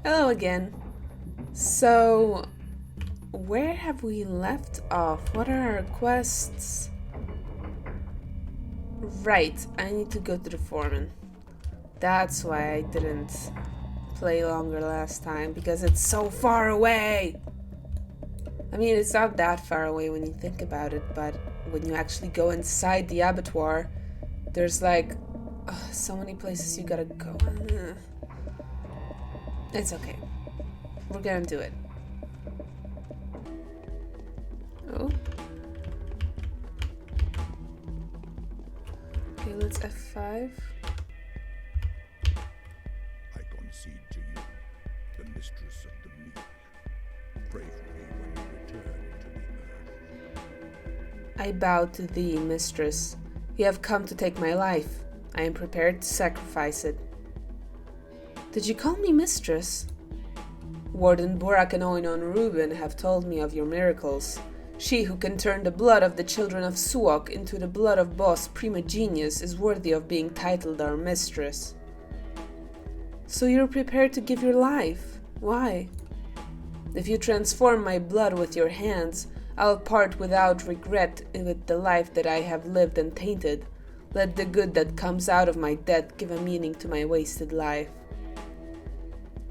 Hello again. So, where have we left off? What are our quests? Right, I need to go to the foreman. That's why I didn't play longer last time, because it's so far away! I mean, it's not that far away when you think about it, but when you actually go inside the abattoir, there's like so many places you gotta go. It's okay. We're gonna do it. Oh. Okay, let's F5. I concede to you, the mistress of the meek. Pray for me when you return to the earth. I bow to thee, mistress. You have come to take my life. I am prepared to sacrifice it. Did you call me mistress? Warden Burak and Oinon Reuben have told me of your miracles. She who can turn the blood of the children of Suok into the blood of Boss Primogenius is worthy of being titled our mistress. So you're prepared to give your life? Why? If you transform my blood with your hands, I'll part without regret with the life that I have lived and tainted. Let the good that comes out of my death give a meaning to my wasted life.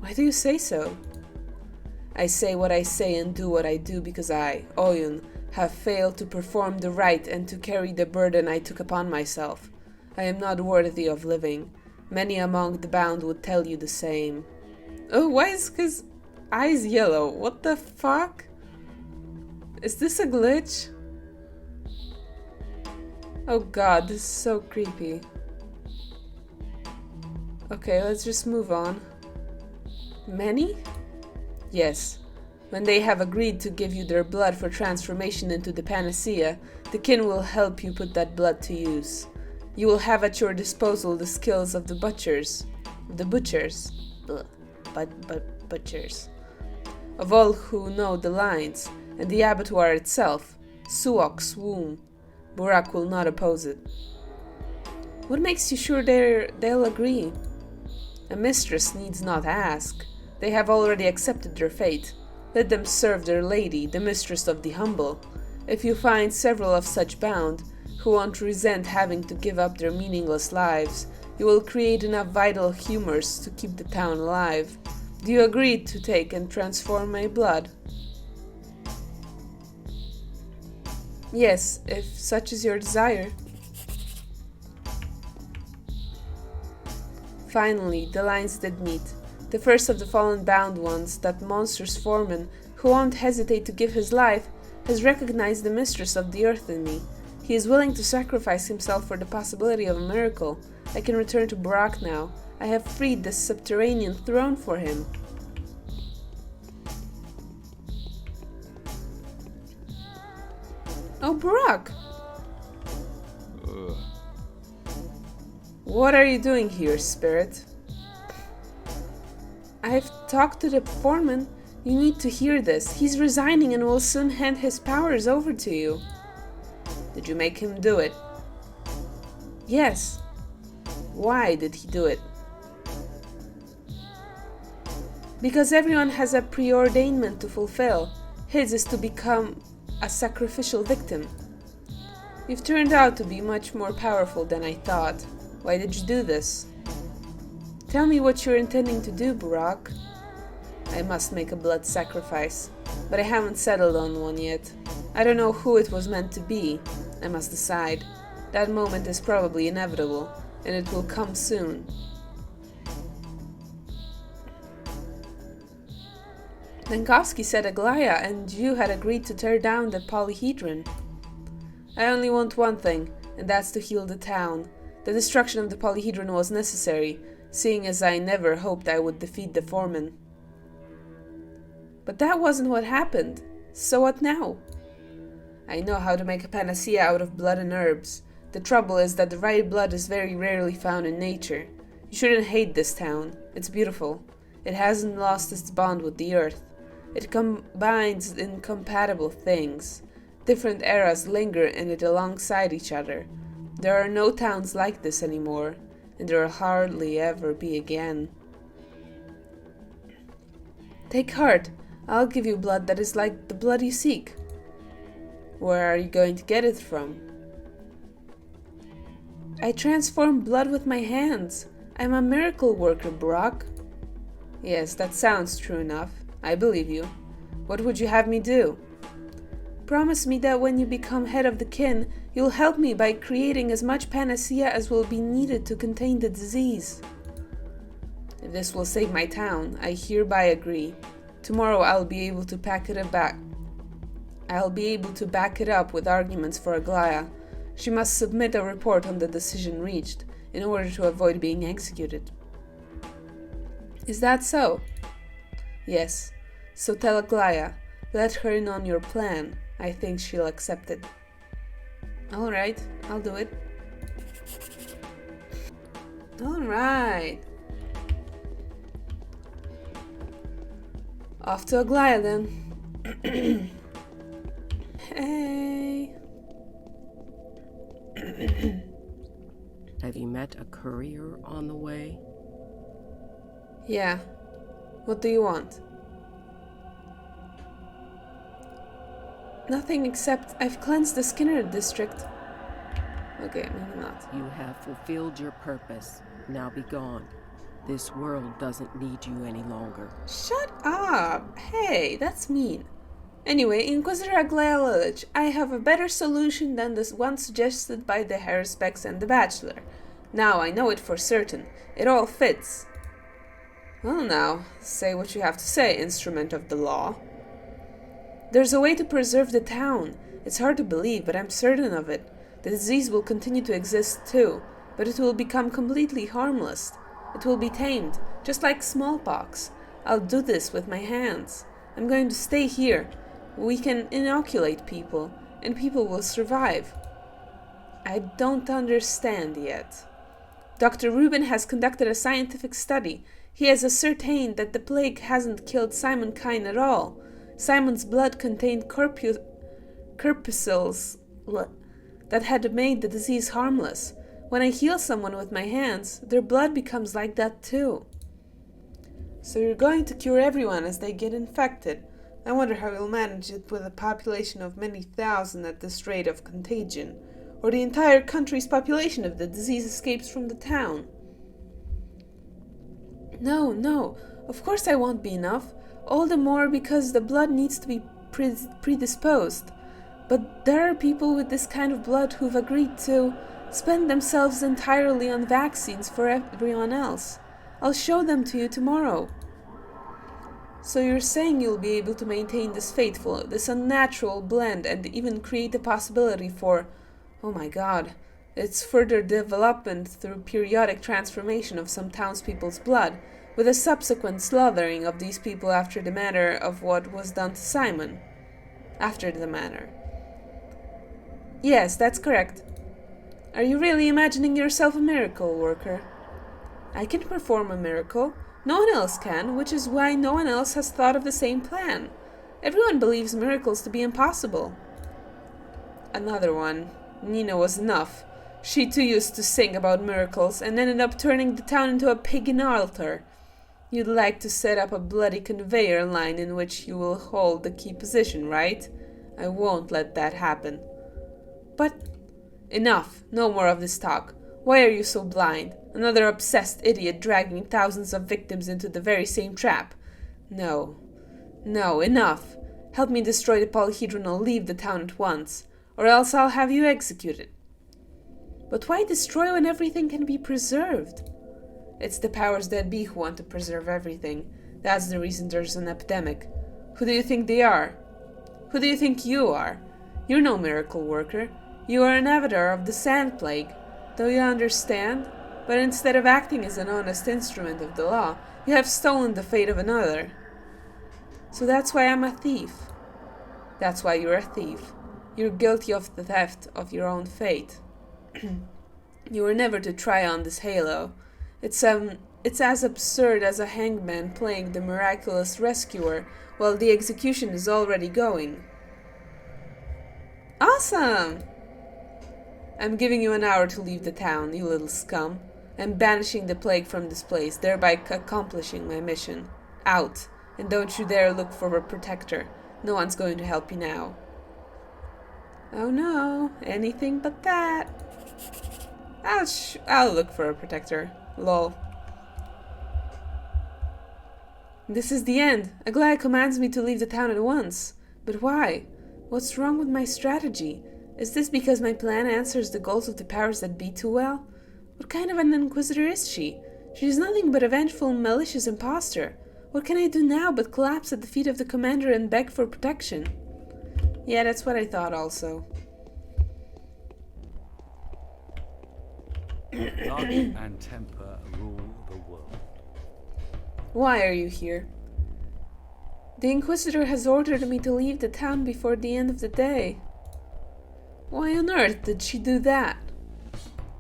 Why do you say so? I say what I say and do what I do because I, Oyun, have failed to perform the right and to carry the burden I took upon myself. I am not worthy of living. Many among the bound would tell you the same. Oh, why is his eyes yellow? What the fuck? Is this a glitch? Oh god, this is so creepy. Okay, let's just move on. Many? Yes. When they have agreed to give you their blood for transformation into the panacea, the kin will help you put that blood to use. You will have at your disposal the skills of the butchers. Butchers. Of all who know the lines, and the abattoir itself, Suok's womb. Burak will not oppose it. What makes you sure they'll agree? A mistress needs not ask. They have already accepted their fate. Let them serve their lady, the mistress of the humble. If you find several of such bound, who won't resent having to give up their meaningless lives, you will create enough vital humors to keep the town alive. Do you agree to take and transform my blood? Yes, if such is your desire. Finally, the lines did meet. The first of the fallen bound ones, that monstrous foreman, who won't hesitate to give his life, has recognized the mistress of the earth in me. He is willing to sacrifice himself for the possibility of a miracle. I can return to Burak now. I have freed this subterranean throne for him. Oh, Burak! What are you doing here, spirit? I've talked to the foreman. You need to hear this. He's resigning and will soon hand his powers over to you. Did you make him do it? Yes. Why did he do it? Because everyone has a preordainment to fulfill. His is to become a sacrificial victim. You've turned out to be much more powerful than I thought. Why did you do this? Tell me what you're intending to do, Burak. I must make a blood sacrifice, but I haven't settled on one yet. I don't know who it was meant to be. I must decide. That moment is probably inevitable, and it will come soon. Lenkovsky said Aglaya and you had agreed to tear down the polyhedron. I only want one thing, and that's to heal the town. The destruction of the polyhedron was necessary, seeing as I never hoped I would defeat the foreman. But that wasn't what happened. So what now? I know how to make a panacea out of blood and herbs. The trouble is that the right blood is very rarely found in nature. You shouldn't hate this town. It's beautiful. It hasn't lost its bond with the earth. It combines incompatible things. Different eras linger in it alongside each other. There are no towns like this anymore, and there will hardly ever be again. Take heart. I'll give you blood that is like the blood you seek. Where are you going to get it from? I transform blood with my hands. I'm a miracle worker, Brock. Yes, that sounds true enough. I believe you. What would you have me do? Promise me that when you become head of the kin, you'll help me by creating as much panacea as will be needed to contain the disease. If this will save my town, I hereby agree. Tomorrow I'll be able to back it up with arguments for Aglaya. She must submit a report on the decision reached in order to avoid being executed. Is that so? Yes. So tell Aglaya. Let her in on your plan. I think she'll accept it. Alright, I'll do it. Alright. Off to Aglaya then. Hey. Have you met a courier on the way? Yeah. What do you want? Nothing except I've cleansed the Skinner district. Okay, maybe not. You have fulfilled your purpose. Now be gone. This world doesn't need you any longer. Shut up! Hey, that's mean. Anyway, Inquisitor Aglaya Lilich, I have a better solution than the one suggested by the Harrisbecks and the Bachelor. Now I know it for certain. It all fits. Well now, say what you have to say, instrument of the law. There's a way to preserve the town. It's hard to believe, but I'm certain of it. The disease will continue to exist too, but it will become completely harmless. It will be tamed, just like smallpox. I'll do this with my hands. I'm going to stay here. We can inoculate people, and people will survive. I don't understand yet. Dr. Rubin has conducted a scientific study. He has ascertained that the plague hasn't killed Simon Kine at all. Simon's blood contained corpuscles that had made the disease harmless. When I heal someone with my hands, their blood becomes like that too. So you're going to cure everyone as they get infected. I wonder how you'll manage it with a population of many thousand at this rate of contagion, or the entire country's population if the disease escapes from the town. No, of course I won't be enough. All the more because the blood needs to be predisposed. But there are people with this kind of blood who've agreed to spend themselves entirely on vaccines for everyone else. I'll show them to you tomorrow. So you're saying you'll be able to maintain this fateful, this unnatural blend and even create a possibility for, oh my god, its further development through periodic transformation of some townspeople's blood, with a subsequent slaughtering of these people after the manner of what was done to Simon. After the manner. Yes, that's correct. Are you really imagining yourself a miracle worker? I can perform a miracle. No one else can, which is why no one else has thought of the same plan. Everyone believes miracles to be impossible. Another one. Nina was enough. She too used to sing about miracles and ended up turning the town into a pagan altar. You'd like to set up a bloody conveyor line in which you will hold the key position, right? I won't let that happen. But enough, no more of this talk. Why are you so blind? Another obsessed idiot dragging thousands of victims into the very same trap. No, enough. Help me destroy the polyhedron or leave the town at once, or else I'll have you executed. But why destroy when everything can be preserved? It's the powers that be who want to preserve everything. That's the reason there's an epidemic. Who do you think they are? Who do you think you are? You're no miracle worker. You are an avatar of the Sand Plague. Do you understand? But instead of acting as an honest instrument of the law, you have stolen the fate of another. So that's why I'm a thief. That's why you're a thief. You're guilty of the theft of your own fate. You were never to try on this halo. It's as absurd as a hangman playing the miraculous rescuer while the execution is already going. Awesome! I'm giving you an hour to leave the town, you little scum. I'm banishing the plague from this place, thereby accomplishing my mission. Out. And don't you dare look for a protector. No one's going to help you now. Oh no, anything but that. I'll look for a protector. Lol. This is the end. Aglaya commands me to leave the town at once. But why? What's wrong with my strategy? Is this because my plan answers the goals of the powers that be too well? What kind of an inquisitor is she? She is nothing but a vengeful, malicious impostor. What can I do now but collapse at the feet of the commander and beg for protection? Yeah, that's what I thought also. Luck and temper rule the world. Why are you here? The Inquisitor has ordered me to leave the town before the end of the day. Why on earth did she do that?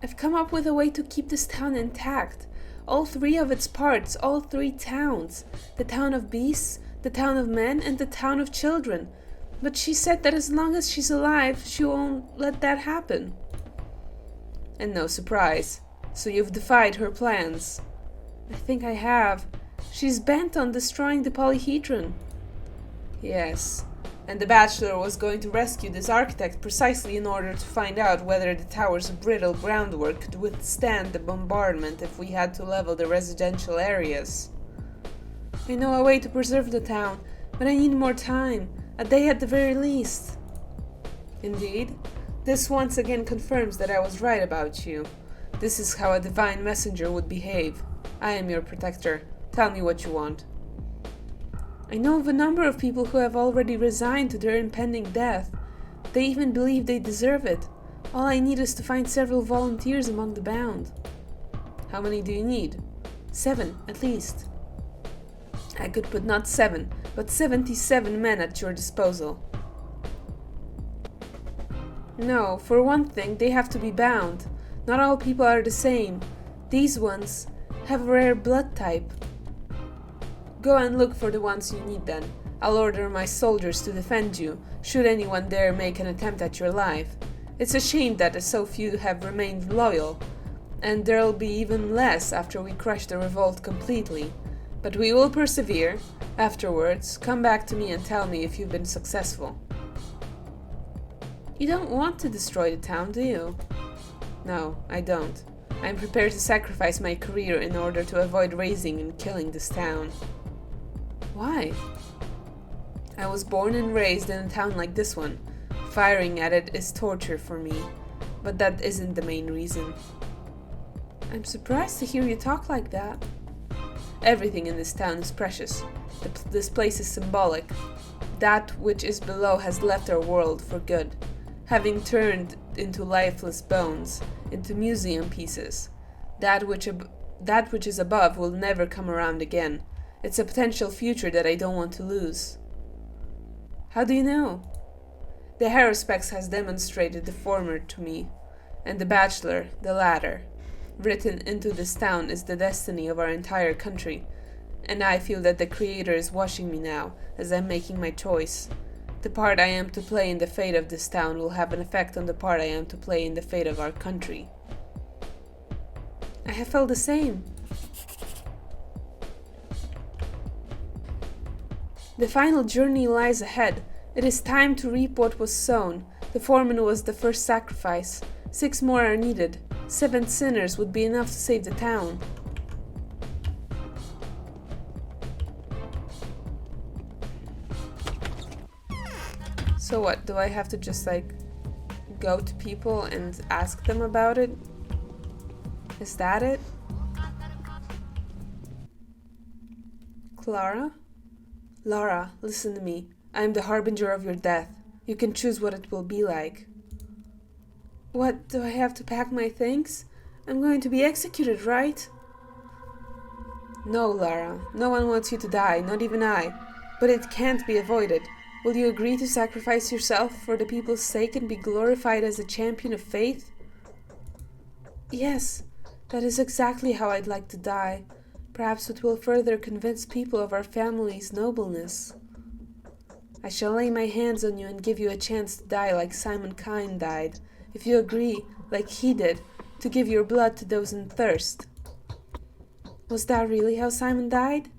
I've come up with a way to keep this town intact. All three of its parts, all three towns. The town of beasts, the town of men, and the town of children. But she said that as long as she's alive, she won't let that happen. And no surprise. So you've defied her plans. I think I have. She's bent on destroying the polyhedron. Yes. And the Bachelor was going to rescue this architect precisely in order to find out whether the tower's brittle groundwork could withstand the bombardment if we had to level the residential areas. I know a way to preserve the town, but I need more time. A day at the very least. Indeed. This once again confirms that I was right about you. This is how a divine messenger would behave. I am your protector. Tell me what you want. I know of a number of people who have already resigned to their impending death. They even believe they deserve it. All I need is to find several volunteers among the bound. How many do you need? 7, at least. I could put not 7, but 77 men at your disposal. No, for one thing, they have to be bound. Not all people are the same. These ones have a rare blood type. Go and look for the ones you need then. I'll order my soldiers to defend you, should anyone dare make an attempt at your life. It's a shame that so few have remained loyal, and there'll be even less after we crush the revolt completely. But we will persevere. Afterwards, come back to me and tell me if you've been successful. You don't want to destroy the town, do you? No, I don't. I'm prepared to sacrifice my career in order to avoid raising and killing this town. Why? I was born and raised in a town like this one. Firing at it is torture for me, but that isn't the main reason. I'm surprised to hear you talk like that. Everything in this town is precious. This place is symbolic. That which is below has left our world for good, having turned into lifeless bones, into museum pieces. That which is above will never come around again. It's a potential future that I don't want to lose. How do you know? The Haruspex has demonstrated the former to me, and the Bachelor the latter. Written into this town is the destiny of our entire country, and I feel that the Creator is watching me now as I'm making my choice. The part I am to play in the fate of this town will have an effect on the part I am to play in the fate of our country. I have felt the same. The final journey lies ahead. It is time to reap what was sown. The foreman was the first sacrifice. 6 more are needed. 7 sinners would be enough to save the town. So what, do I have to just go to people and ask them about it? Is that it? Clara? Lara, listen to me. I am the harbinger of your death. You can choose what it will be like. What, do I have to pack my things? I'm going to be executed, right? No, Lara. No one wants you to die, not even I. But it can't be avoided. Will you agree to sacrifice yourself for the people's sake and be glorified as a champion of faith? Yes, that is exactly how I'd like to die. Perhaps it will further convince people of our family's nobleness. I shall lay my hands on you and give you a chance to die like Simon Kine died, if you agree, like he did, to give your blood to those in thirst. Was that really how Simon died?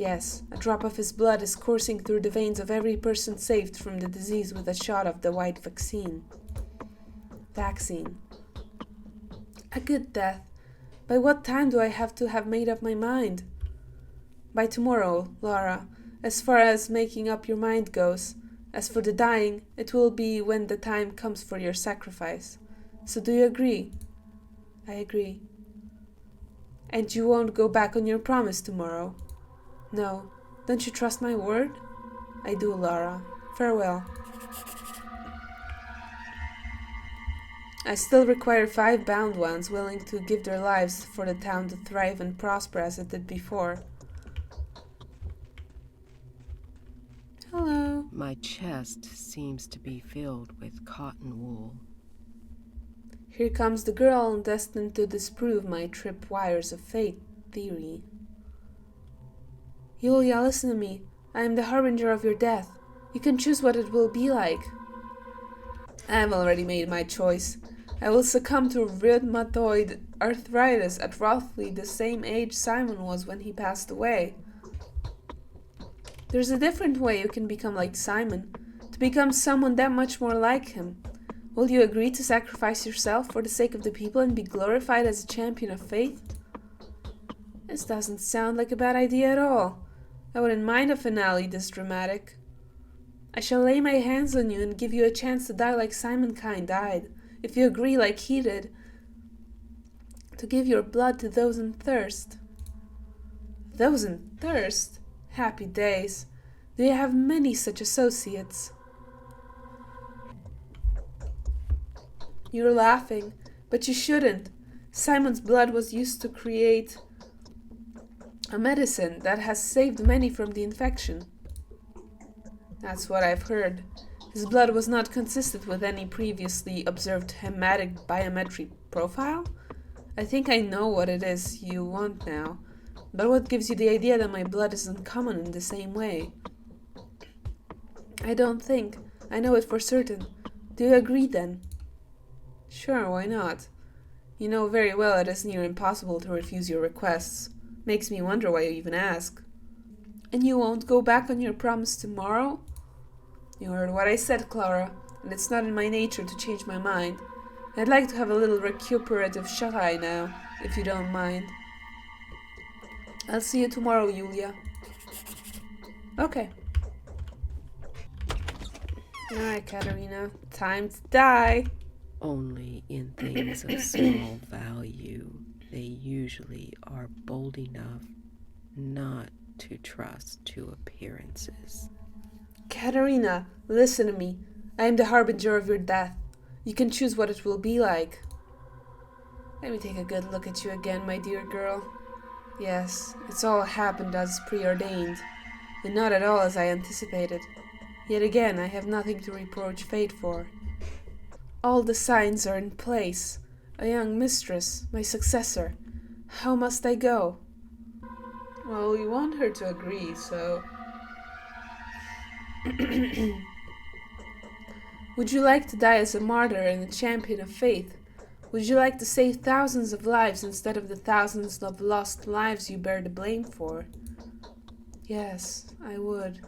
Yes, a drop of his blood is coursing through the veins of every person saved from the disease with a shot of the white vaccine. Vaccine. A good death. By what time do I have to have made up my mind? By tomorrow, Laura, as far as making up your mind goes. As for the dying, it will be when the time comes for your sacrifice. So do you agree? I agree. And you won't go back on your promise tomorrow? No. Don't you trust my word? I do, Laura. Farewell. I still require 5 bound ones willing to give their lives for the town to thrive and prosper as it did before. Hello. My chest seems to be filled with cotton wool. Here comes the girl destined to disprove my tripwires of fate theory. Yulia, listen to me. I am the harbinger of your death. You can choose what it will be like. I have already made my choice. I will succumb to rheumatoid arthritis at roughly the same age Simon was when he passed away. There's a different way you can become like Simon, to become someone that much more like him. Will you agree to sacrifice yourself for the sake of the people and be glorified as a champion of faith? This doesn't sound like a bad idea at all. I wouldn't mind a finale this dramatic. I shall lay my hands on you and give you a chance to die like Simon Kine died, if you agree like he did, to give your blood to those in thirst. Those in thirst? Happy days. Do you have many such associates? You're laughing, but you shouldn't. Simon's blood was used to create a medicine that has saved many from the infection. That's what I've heard. His blood was not consistent with any previously observed hematic biometric profile? I think I know what it is you want now, but what gives you the idea that my blood isn't common in the same way? I don't think. I know it for certain. Do you agree then? Sure, why not? You know very well it is near impossible to refuse your requests. Makes me wonder why you even ask. And you won't go back on your promise tomorrow? You heard what I said, Clara, and it's not in my nature to change my mind. I'd like to have a little recuperative shut-eye now, if you don't mind. I'll see you tomorrow, Yulia. Okay. Alright, Katerina. Time to die. Only in things of small value, they usually are bold enough not to trust to appearances. Katerina, listen to me. I am the harbinger of your death. You can choose what it will be like. Let me take a good look at you again, my dear girl. Yes, it's all happened as preordained, and not at all as I anticipated. Yet again, I have nothing to reproach fate for. All the signs are in place. A young mistress, my successor. How must I go? Well, we want her to agree, so... Would you like to die as a martyr and a champion of faith? Would you like to save thousands of lives instead of the thousands of lost lives you bear the blame for? Yes, I would.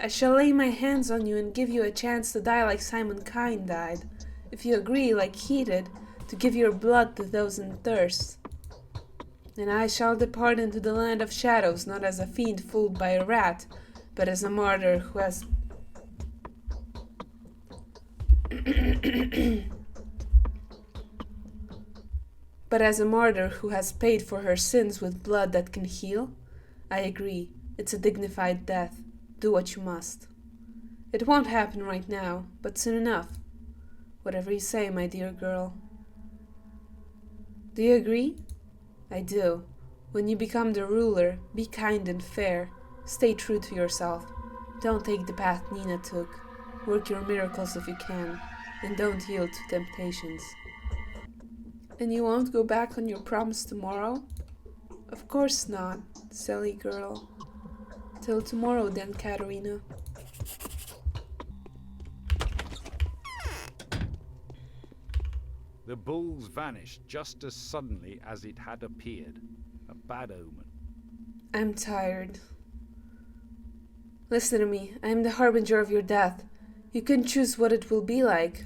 I shall lay my hands on you and give you a chance to die like Simon Kine died, if you agree, like he did, to give your blood to those in thirst. And I shall depart into the land of shadows, not as a fiend fooled by a rat, but as a martyr who has... but as a martyr who has paid for her sins with blood that can heal? I agree. It's a dignified death. Do what you must. It won't happen right now, but soon enough. Whatever you say, my dear girl. Do you agree? I do. When you become the ruler, be kind and fair. Stay true to yourself. Don't take the path Nina took. Work your miracles if you can, and don't yield to temptations. And you won't go back on your promise tomorrow? Of course not, silly girl. Till tomorrow then, Katerina. The bulls vanished just as suddenly as it had appeared. A bad omen. I'm tired. Listen to me. I am the harbinger of your death. You can choose what it will be like.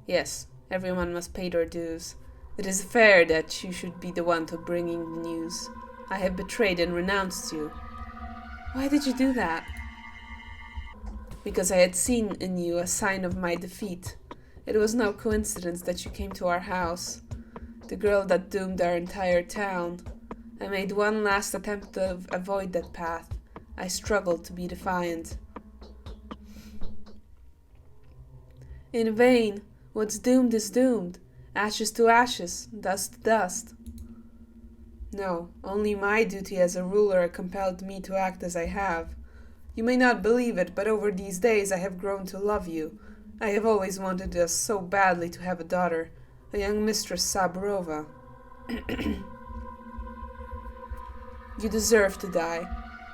Yes, everyone must pay their dues. It is fair that you should be the one to bringing the news. I have betrayed and renounced you. Why did you do that? Because I had seen in you a sign of my defeat. It was no coincidence that you came to our house. The girl that doomed our entire town. I made one last attempt to avoid that path. I struggled to be defiant. In vain. What's doomed is doomed. Ashes to ashes, dust to dust. No, only my duty as a ruler compelled me to act as I have. You may not believe it, but over these days I have grown to love you. I have always wanted us so badly to have a daughter, a young Mistress Saburova. You deserve to die,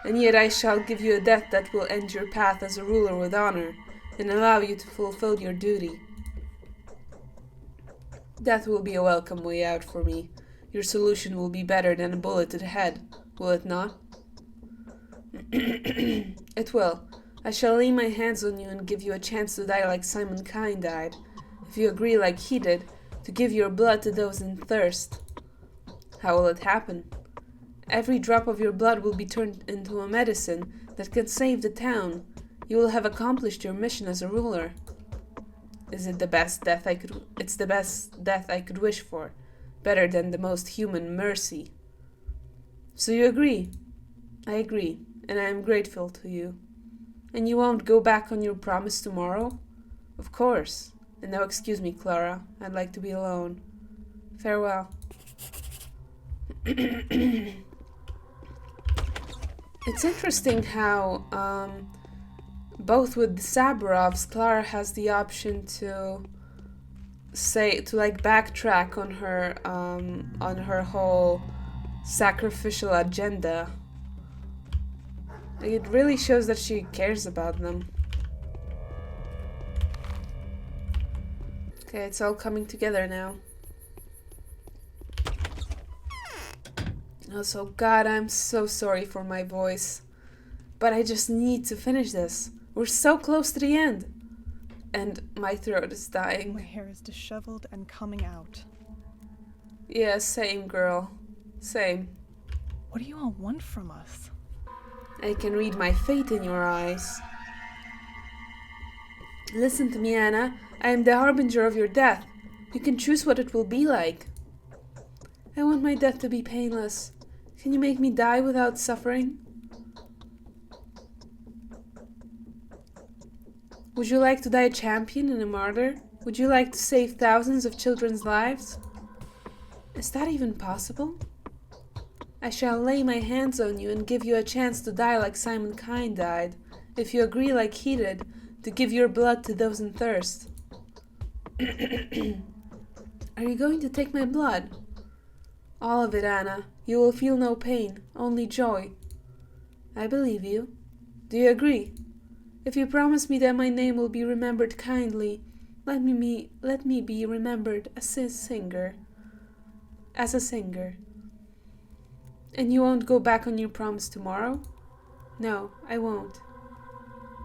and yet I shall give you a death that will end your path as a ruler with honor, and allow you to fulfill your duty. Death will be a welcome way out for me. Your solution will be better than a bullet to the head, will it not? It will. I shall lay my hands on you and give you a chance to die like Simon Kine died, if you agree like he did, to give your blood to those in thirst. How will it happen? Every drop of your blood will be turned into a medicine that can save the town. You will have accomplished your mission as a ruler. Is it the best death I could? It's the best death I could wish for, better than the most human mercy. So you agree? I agree, and I am grateful to you. And you won't go back on your promise tomorrow? Of course. And now excuse me, Clara. I'd like to be alone. Farewell. It's interesting how both with the Saburovs, Clara has the option to backtrack on her whole sacrificial agenda. It really shows that she cares about them. Okay, it's all coming together now. Also, God, I'm so sorry for my voice. But I just need to finish this. We're so close to the end. And my throat is dying. My hair is disheveled and coming out. Yeah, same, girl. Same. What do you all want from us? I can read my fate in your eyes. Listen to me, Anna. I am the harbinger of your death. You can choose what it will be like. I want my death to be painless. Can you make me die without suffering? Would you like to die a champion and a martyr? Would you like to save thousands of children's lives? Is that even possible? I shall lay my hands on you and give you a chance to die like Simon Kine died, if you agree like he did, to give your blood to those in thirst. Are you going to take my blood? All of it, Anna. You will feel no pain, only joy. I believe you. Do you agree? If you promise me that my name will be remembered kindly, let me be remembered as a singer. And you won't go back on your promise tomorrow? No, I won't.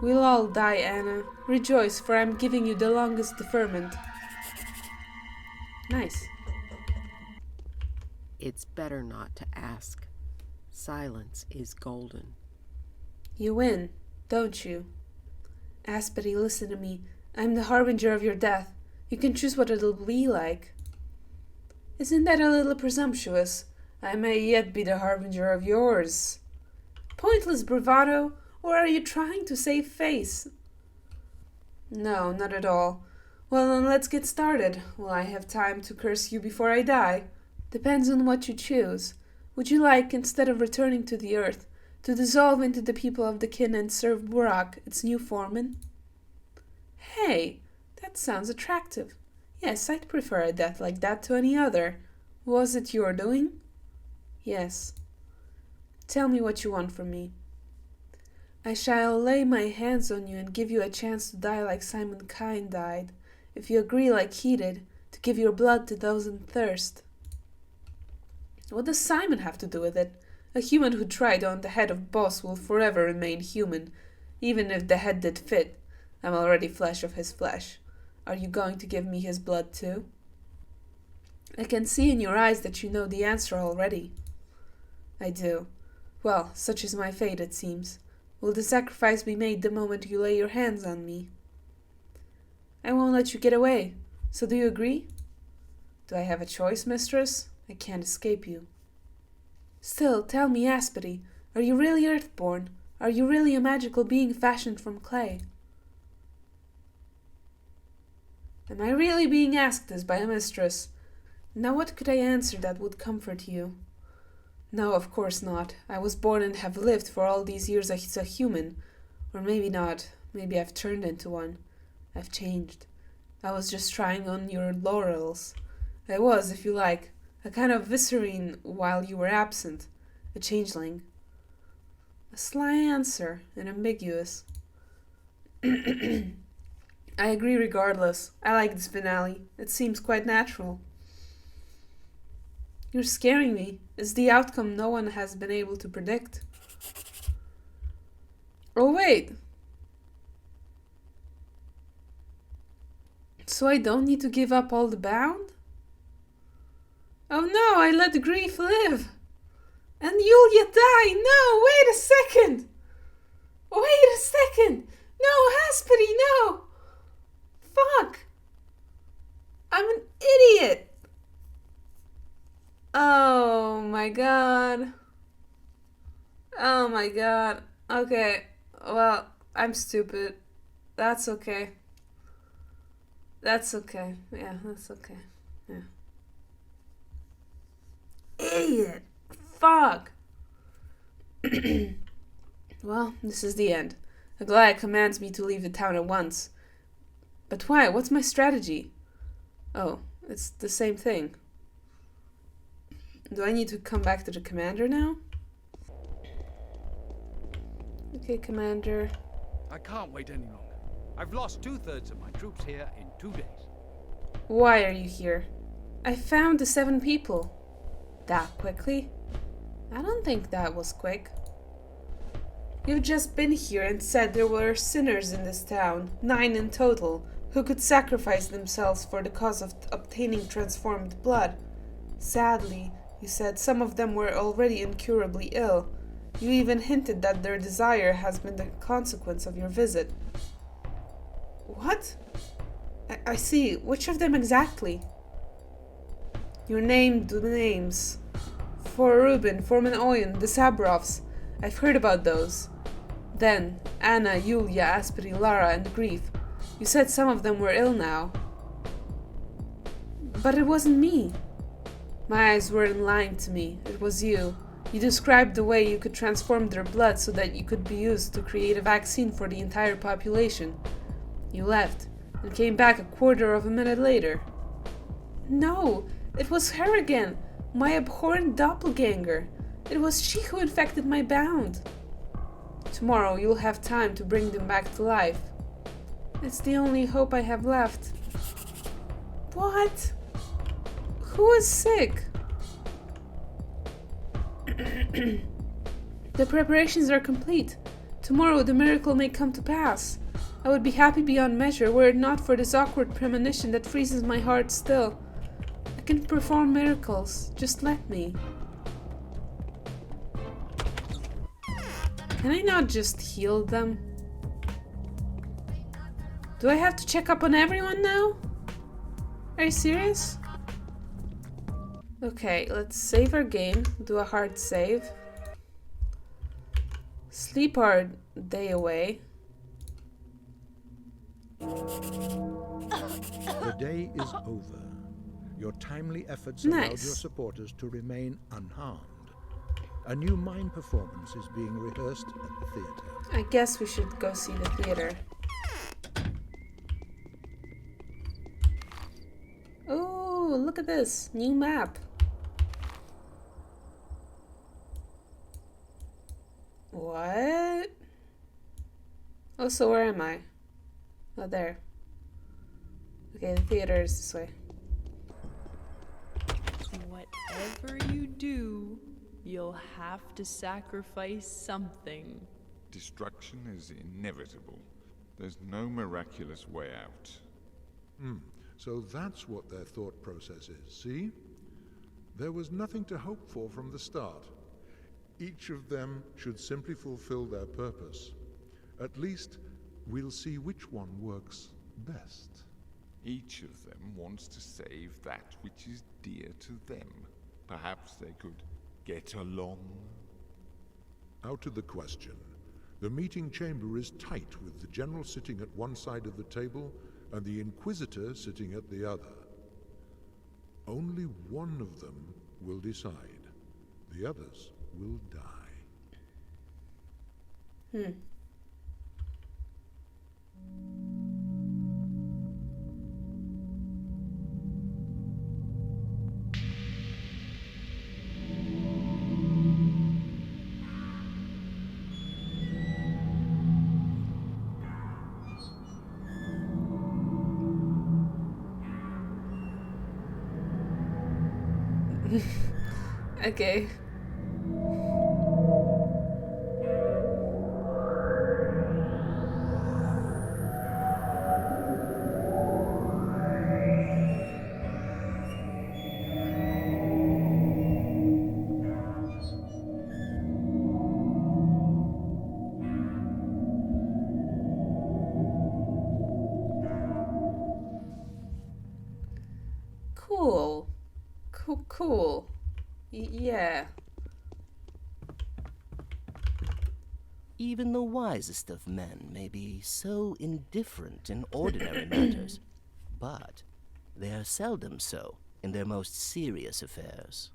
We'll all die, Anna. Rejoice, for I'm giving you the longest deferment. Nice. It's better not to ask. Silence is golden. You win, don't you? Aspety, listen to me. I'm the harbinger of your death. You can choose what it'll be like. Isn't that a little presumptuous? I may yet be the harbinger of yours. Pointless bravado, or are you trying to save face? No, not at all. Well, then let's get started. Will I have time to curse you before I die? Depends on what you choose. Would you like, instead of returning to the earth, to dissolve into the people of the kin and serve Burak, its new foreman? Hey, that sounds attractive. Yes, I'd prefer a death like that to any other. Was it your doing? Yes. Tell me what you want from me. I shall lay my hands on you and give you a chance to die like Simon Kine died, if you agree like he did, to give your blood to those in thirst. What does Simon have to do with it? A human who tried on the head of boss will forever remain human, even if the head did fit. I'm already flesh of his flesh. Are you going to give me his blood too? I can see in your eyes that you know the answer already. I do. Well, such is my fate, it seems. Will the sacrifice be made the moment you lay your hands on me? I won't let you get away. So do you agree? Do I have a choice, mistress? I can't escape you. Still, tell me, Aspity, are you really earthborn? Are you really a magical being fashioned from clay? Am I really being asked this by a mistress? Now what could I answer that would comfort you? No, of course not. I was born and have lived for all these years as a human. Or maybe not. Maybe I've turned into one. I've changed. I was just trying on your laurels. I was, if you like, a kind of viscerine while you were absent. A changeling. A sly answer, and ambiguous. I agree regardless. I like this finale. It seems quite natural. You're scaring me. It's the outcome no one has been able to predict. Oh, wait. So I don't need to give up all the bound? Oh no, I let grief live. And Yulia die. No, wait a second. Wait a second. No, Aspity, no. Fuck. I'm an idiot. Oh my god. Oh my god. Okay. Well, I'm stupid. That's okay. That's okay. Yeah, that's okay. Yeah. Idiot. Fuck. Well, this is the end. Aglaya commands me to leave the town at once. But why? What's my strategy? Oh, it's the same thing. Do I need to come back to the commander now? Okay, commander. I can't wait any longer. I've lost 2/3 of my troops here in 2 days. Why are you here? I found the 7 people. That quickly? I don't think that was quick. You've just been here and said there were sinners in this town, 9 in total, who could sacrifice themselves for the cause of obtaining transformed blood. Sadly, you said some of them were already incurably ill. You even hinted that their desire has been the consequence of your visit. What? I see. Which of them exactly? You named the names. For Reuben, Foreman Oyen, the Sabrovs. I've heard about those. Then, Anna, Yulia, Aspity, Lara, and Grief. You said some of them were ill now. But it wasn't me. My eyes weren't lying to me. It was you. You described the way you could transform their blood so that you could be used to create a vaccine for the entire population. You left, and came back a quarter of a minute later. No, it was her again, my abhorrent doppelganger. It was she who infected my bound. Tomorrow you'll have time to bring them back to life. It's the only hope I have left. What? Who is sick? The preparations are complete. Tomorrow the miracle may come to pass. I would be happy beyond measure were it not for this awkward premonition that freezes my heart still. I can perform miracles. Just let me. Can I not just heal them? Do I have to check up on everyone now? Are you serious? Okay, let's save our game. Do a hard save. Sleep our day away. The day is over. Your timely efforts allowed your Nice. supporters to remain unharmed. A new mime performance is being rehearsed at the theater. I guess we should go see the theater. Oh, look at this. New map. What? Oh, so where am I? Oh, there. Okay, the theater is this way. Whatever you do, You'll have to sacrifice something. Destruction is inevitable. There's no miraculous way out. So that's what their thought process is, see? There was nothing to hope for from the start. Each of them should simply fulfill their purpose. At least, we'll see which one works best. Each of them wants to save that which is dear to them. Perhaps they could get along? Out to the question. The meeting chamber is tight, with the General sitting at one side of the table and the Inquisitor sitting at the other. Only one of them will decide. The others will die. Okay. Cool. Cool. Yeah. Even the wisest of men may be so indifferent in ordinary matters, but they are seldom so in their most serious affairs.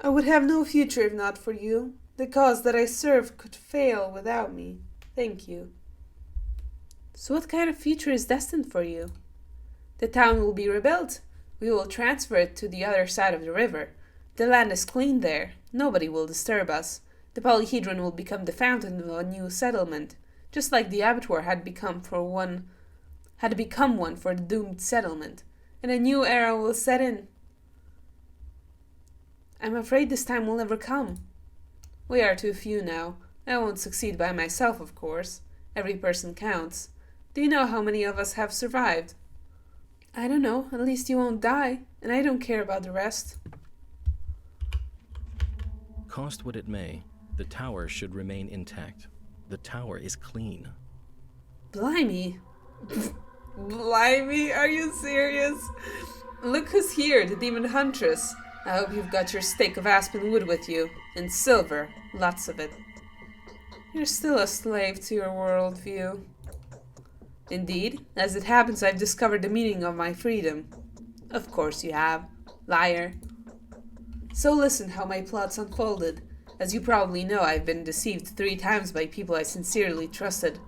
I would have no future if not for you. The cause that I serve could fail without me. Thank you. So what kind of future is destined for you? The town will be rebuilt. We will transfer it to the other side of the river. The land is clean there. Nobody will disturb us. The polyhedron will become the fountain of a new settlement, just like the abattoir had become one for the doomed settlement, and a new era will set in. I'm afraid this time will never come. We are too few now. I won't succeed by myself, of course. Every person counts. Do you know how many of us have survived? I don't know. At least you won't die, and I don't care about the rest. Cost what it may, the tower should remain intact. The tower is clean. Blimey. Blimey, are you serious? Look who's here, the demon huntress. I hope you've got your stake of aspen wood with you. And silver. Lots of it. You're still a slave to your worldview. Indeed, as it happens, I've discovered the meaning of my freedom. Of course you have. Liar. So listen how my plots unfolded. As you probably know, I've been deceived 3 times by people I sincerely trusted.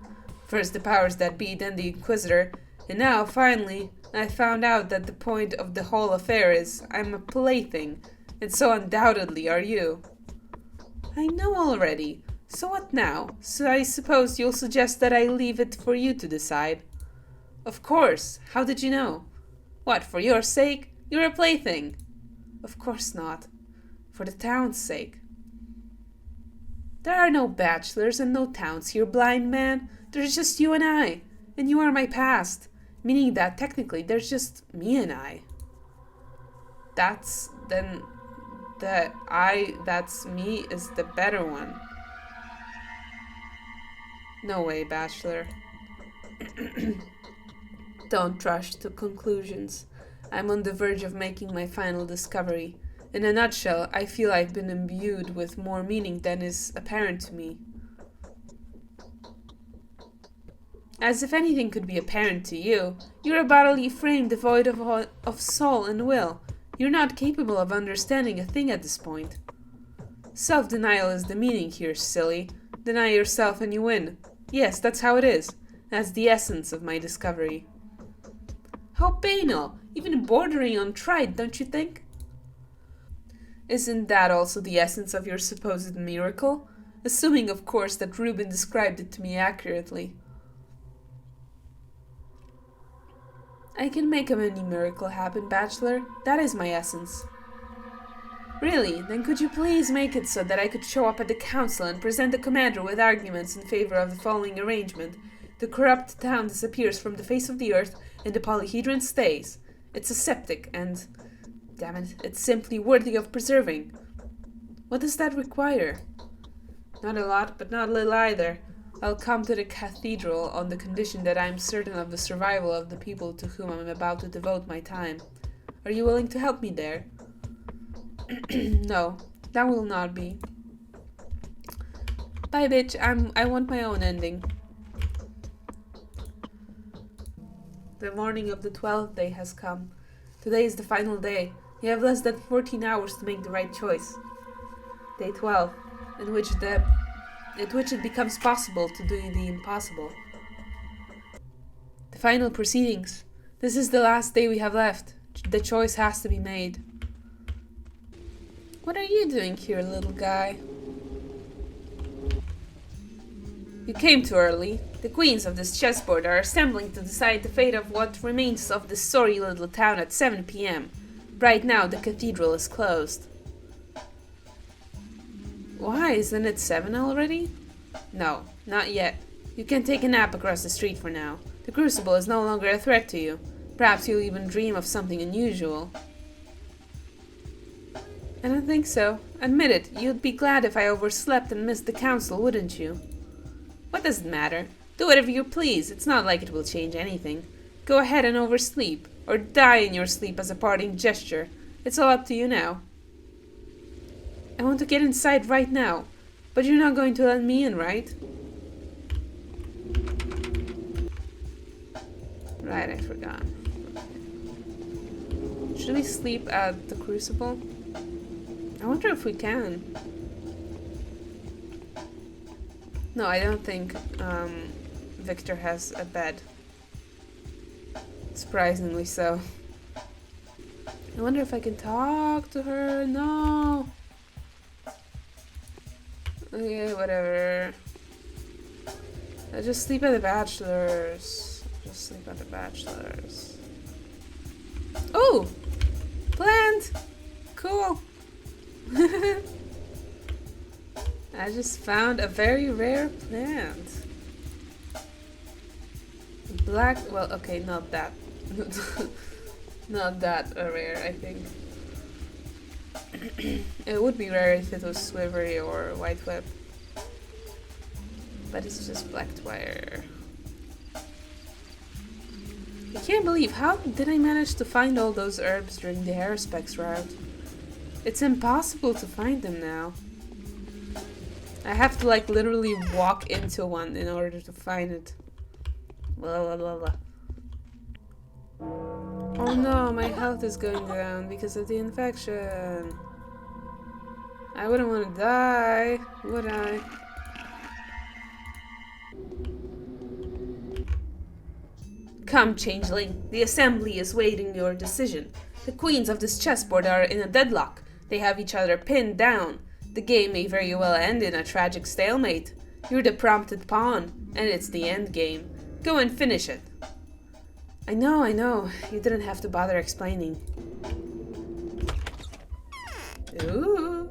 First the powers that be, then the Inquisitor, and now, finally, I found out that the point of the whole affair is I'm a plaything, and so undoubtedly are you. I know already. So what now? So I suppose you'll suggest that I leave it for you to decide. Of course. How did you know? What, for your sake? You're a plaything. Of course not. For the town's sake. There are no bachelors and no towns here, blind man. There's just you and I. And you are my past. Meaning that technically there's just me and I. That's me is the better one. No way, bachelor. Don't rush to conclusions. I'm on the verge of making my final discovery. In a nutshell, I feel I've been imbued with more meaning than is apparent to me. As if anything could be apparent to you, you're a bodily frame devoid of soul and will. You're not capable of understanding a thing at this point. Self-denial is the meaning here, silly. Deny yourself and you win. Yes, that's how it is. That's the essence of my discovery. How banal! Even bordering on trite, don't you think? Isn't that also the essence of your supposed miracle? Assuming, of course, that Reuben described it to me accurately. I can make a mini miracle happen, bachelor. That is my essence. Really? Then could you please make it so that I could show up at the council and present the commander with arguments in favor of the following arrangement? The corrupt town disappears from the face of the earth, and the polyhedron stays. It's aseptic, and... damn it, it's simply worthy of preserving. What does that require? Not a lot, but not little either. I'll come to the cathedral on the condition that I'm certain of the survival of the people to whom I'm about to devote my time. Are you willing to help me there? No, that will not be. Bye, bitch. I want my own ending. The morning of the 12th day has come. Today is the final day. You have less than 14 hours to make the right choice. Day 12, in which it becomes possible to do the impossible. The final proceedings. This is the last day we have left. The choice has to be made. What are you doing here, little guy? You came too early. The queens of this chessboard are assembling to decide the fate of what remains of this sorry little town at 7 p.m. Right now, the cathedral is closed. Why, isn't it 7 already? No, not yet. You can take a nap across the street for now. The crucible is no longer a threat to you. Perhaps you'll even dream of something unusual. I don't think so. Admit it, you'd be glad if I overslept and missed the council, wouldn't you? What does it matter? Do whatever you please. It's not like it will change anything. Go ahead and oversleep, or die in your sleep as a parting gesture. It's all up to you now. I want to get inside right now, but you're not going to let me in, right? Right, I forgot. Should we sleep at the crucible? I wonder if we can. No, I don't think Victor has a bed. Surprisingly so. I wonder if I can talk to her. No. Okay, whatever. I just sleep at the bachelors. Just sleep at the bachelors. Oh! Plant! Cool. I just found a very rare plant. Black, well, okay, not that. Not that rare, I think. It would be rare if it was swivery or white web. But it's just black wire. I can't believe, how did I manage to find all those herbs during the Aerospecs route? It's impossible to find them now. I have to like literally walk into one in order to find it. Blah, blah, blah, blah. Oh no, my health is going down because of the infection. I wouldn't want to die, would I? Come, Changeling. The assembly is waiting your decision. The queens of this chessboard are in a deadlock. They have each other pinned down. The game may very well end in a tragic stalemate. You're the prompted pawn, and it's the end game. Go and finish it. I know. You didn't have to bother explaining. Ooh,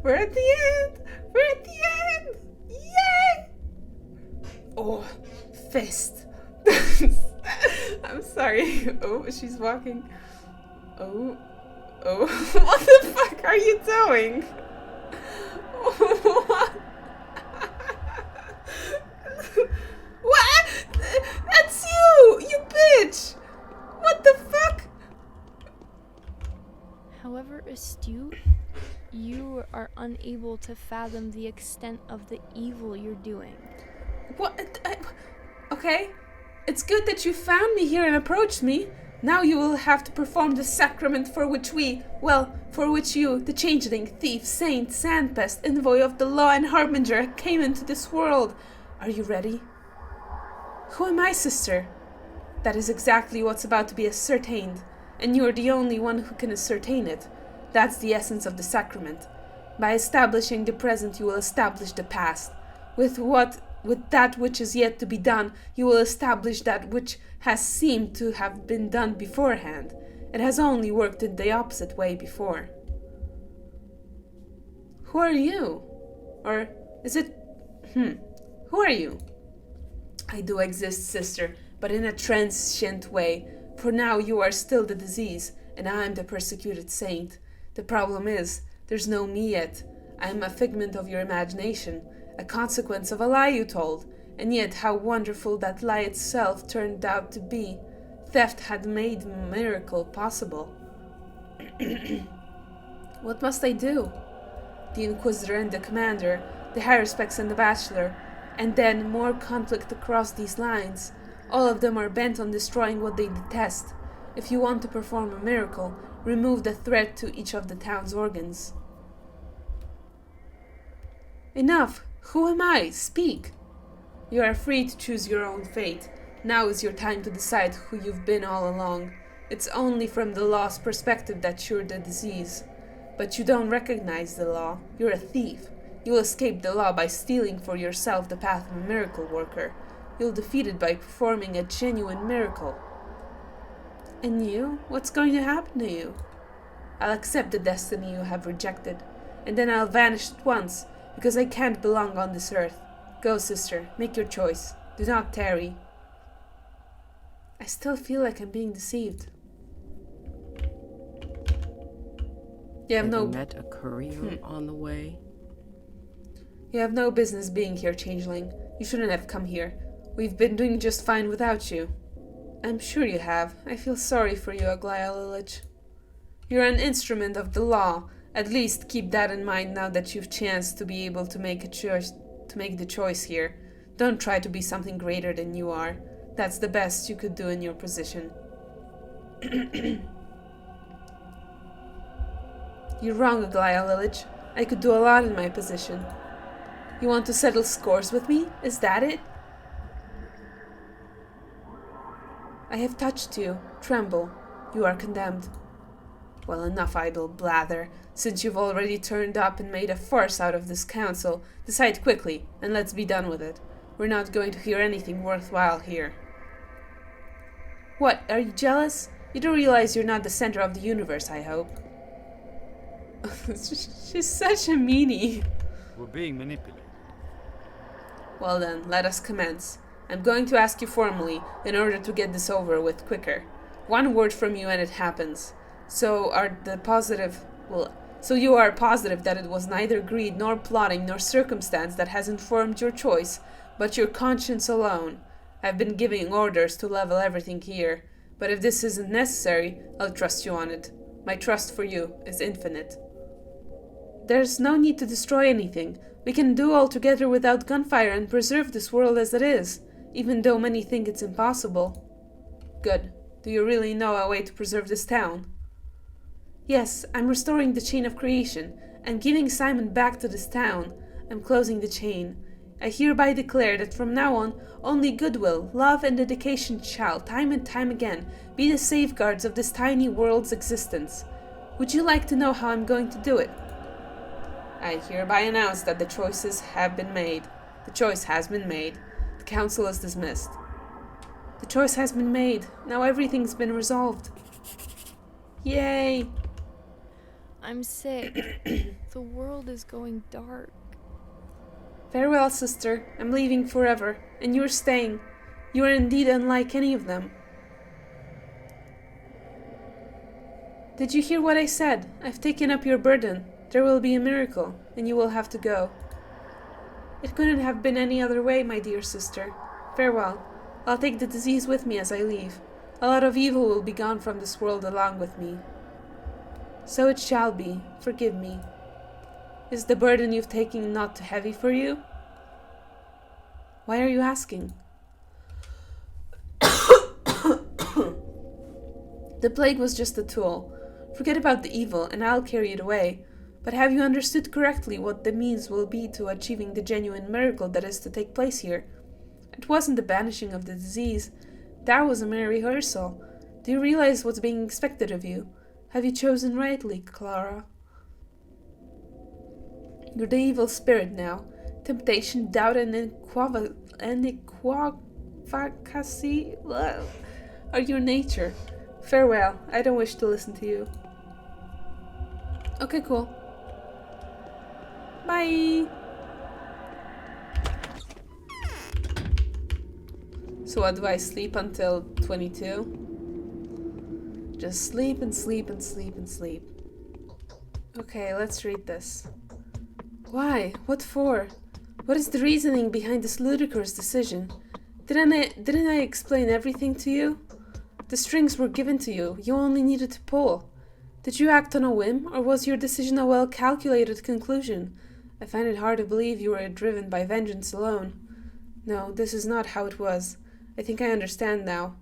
we're at the end. We're at the end. Yay! Oh, fist. I'm sorry. Oh, she's walking. Oh, what the fuck are you doing? What? What? That's you bitch! What the fuck? However astute, you are unable to fathom the extent of the evil you're doing. What? Okay. It's good that you found me here and approached me. Now you will have to perform the sacrament for which you, the changeling, thief, saint, sandpest, envoy of the law and harbinger, came into this world. Are you ready? Who am I, sister? That is exactly what's about to be ascertained, and you're the only one who can ascertain it. That's the essence of the sacrament. By establishing the present, you will establish the past. With that which is yet to be done, you will establish that which has seemed to have been done beforehand. It has only worked in the opposite way before. Who are you? Or is it... Who are you? I do exist, sister, but in a transient way. For now you are still the disease, and I am the persecuted saint. The problem is, there's no me yet. I am a figment of your imagination, a consequence of a lie you told, and yet how wonderful that lie itself turned out to be. Theft had made a miracle possible. What must I do? The Inquisitor and the Commander, the Haruspex and the Bachelor, and then more conflict across these lines. All of them are bent on destroying what they detest. If you want to perform a miracle, remove the threat to each of the town's organs. Enough! Who am I? Speak! You are free to choose your own fate. Now is your time to decide who you've been all along. It's only from the law's perspective that you're the disease. But you don't recognize the law. You're a thief. You'll escape the law by stealing for yourself the path of a miracle worker. You'll defeat it by performing a genuine miracle. And you? What's going to happen to you? I'll accept the destiny you have rejected, and then I'll vanish at once, because I can't belong on this earth. Go, sister, make your choice. Do not tarry. I still feel like I'm being deceived. You have you met a courier on the way? You have no business being here, Changeling. You shouldn't have come here. We've been doing just fine without you. I'm sure you have. I feel sorry for you, Aglaya Lilich. You're an instrument of the law. At least keep that in mind now that you've chanced to be able to make the choice here. Don't try to be something greater than you are. That's the best you could do in your position. You're wrong, Aglaya Lilich. I could do a lot in my position. You want to settle scores with me? Is that it? I have touched you. Tremble. You are condemned. Well, enough idle blather. Since you've already turned up and made a farce out of this council, decide quickly, and let's be done with it. We're not going to hear anything worthwhile here. What, are you jealous? You do realize you're not the center of the universe, I hope. She's such a meanie. We're being manipulated. Well then, let us commence. I'm going to ask you formally, in order to get this over with quicker. One word from you and it happens. So you are positive that it was neither greed nor plotting nor circumstance that has informed your choice, but your conscience alone. I've been giving orders to level everything here, but if this isn't necessary, I'll trust you on it. My trust for you is infinite. There's no need to destroy anything. We can do all together without gunfire and preserve this world as it is, even though many think it's impossible. Good. Do you really know a way to preserve this town? Yes, I'm restoring the chain of creation. I'm giving Simon back to this town. I'm closing the chain. I hereby declare that from now on, only goodwill, love, and dedication shall, time and time again, be the safeguards of this tiny world's existence. Would you like to know how I'm going to do it? I hereby announce that the choices have been made. The choice has been made. The council is dismissed. The choice has been made. Now everything's been resolved. Yay! I'm sick. The world is going dark. Farewell, sister. I'm leaving forever, and you're staying. You are indeed unlike any of them. Did you hear what I said? I've taken up your burden. There will be a miracle, and you will have to go. It couldn't have been any other way, my dear sister. Farewell. I'll take the disease with me as I leave. A lot of evil will be gone from this world along with me. So it shall be. Forgive me. Is the burden you've taken not too heavy for you? Why are you asking? The plague was just a tool. Forget about the evil, and I'll carry it away. But have you understood correctly what the means will be to achieving the genuine miracle that is to take place here? It wasn't the banishing of the disease. That was a mere rehearsal. Do you realize what's being expected of you? Have you chosen rightly, Clara? You're the evil spirit now. Temptation, doubt, and equivocacy are your nature. Farewell. I don't wish to listen to you. Okay, cool. Bye! So what, do I sleep until 22? Just sleep and sleep and sleep and sleep. Okay, let's read this. Why? What for? What is the reasoning behind this ludicrous decision? Didn't I explain everything to you? The strings were given to you. You only needed to pull. Did you act on a whim, or was your decision a well-calculated conclusion? I find it hard to believe you were driven by vengeance alone. No, this is not how it was. I think I understand now.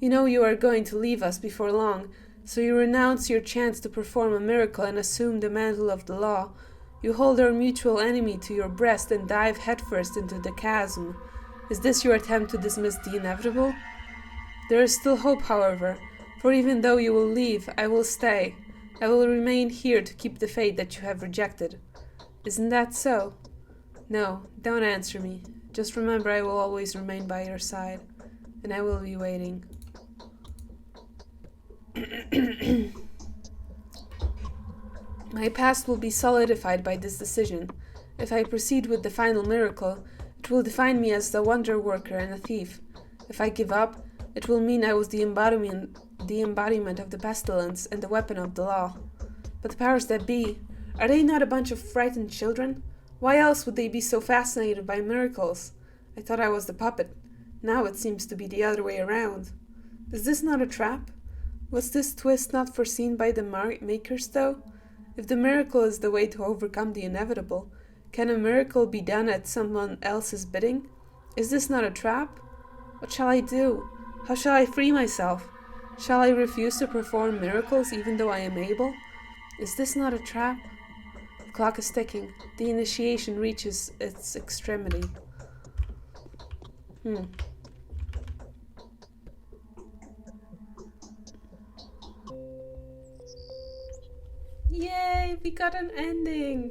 You know you are going to leave us before long, so you renounce your chance to perform a miracle and assume the mantle of the law. You hold our mutual enemy to your breast and dive headfirst into the chasm. Is this your attempt to dismiss the inevitable? There is still hope, however, for even though you will leave, I will stay. I will remain here to keep the fate that you have rejected. Isn't that so? No, don't answer me. Just remember I will always remain by your side, and I will be waiting. My past will be solidified by this decision. If I proceed with the final miracle, it will define me as the wonder worker and a thief. If I give up, it will mean I was the embodiment of the pestilence and the weapon of the law. But the powers that be, are they not a bunch of frightened children? Why else would they be so fascinated by miracles? I thought I was the puppet. Now it seems to be the other way around. Is this not a trap? Was this twist not foreseen by the makers, though? If the miracle is the way to overcome the inevitable, can a miracle be done at someone else's bidding? Is this not a trap? What shall I do? How shall I free myself? Shall I refuse to perform miracles even though I am able? Is this not a trap? The clock is ticking. The initiation reaches its extremity. Yay, we got an ending!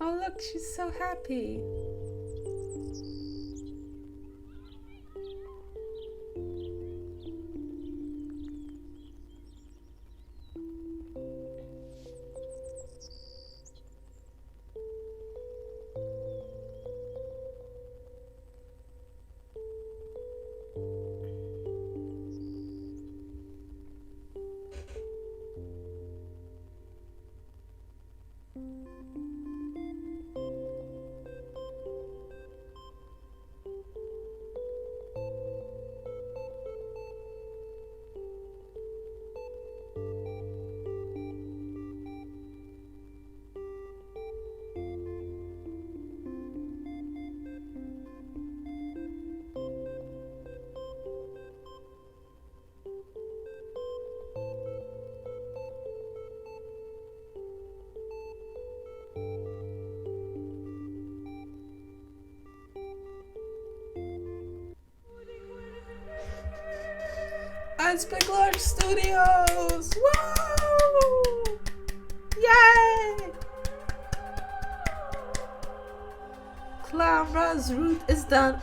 Oh look, she's so happy. Big Large Studios! Woo! Yay! Clara's route is done.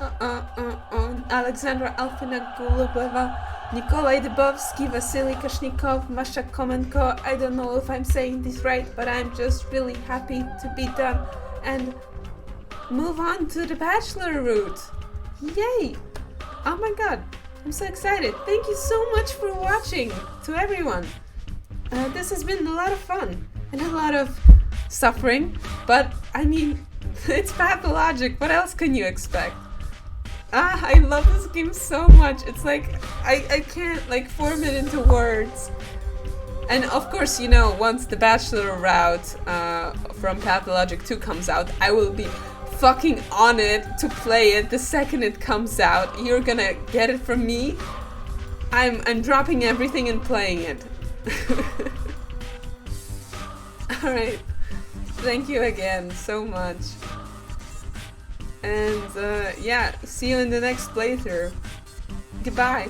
Alexandra Alfina Gulubeva, Nikolai Dubovsky, Vasily Kashnikov, Masha Komenko. I don't know if I'm saying this right, but I'm just really happy to be done and move on to the Bachelor route. Yay! Oh my god. I'm so excited. Thank you so much for watching, to everyone. This has been a lot of fun and a lot of suffering, but I mean, it's Pathologic. What else can you expect? I love this game so much. It's like, I can't like form it into words. And of course, you know, once the Bachelor route from Pathologic 2 comes out, I will be fucking on it to play it the second it comes out. You're gonna get it from me. I'm dropping everything and playing it. Alright. Thank you again so much. And yeah, see you in the next playthrough. Goodbye.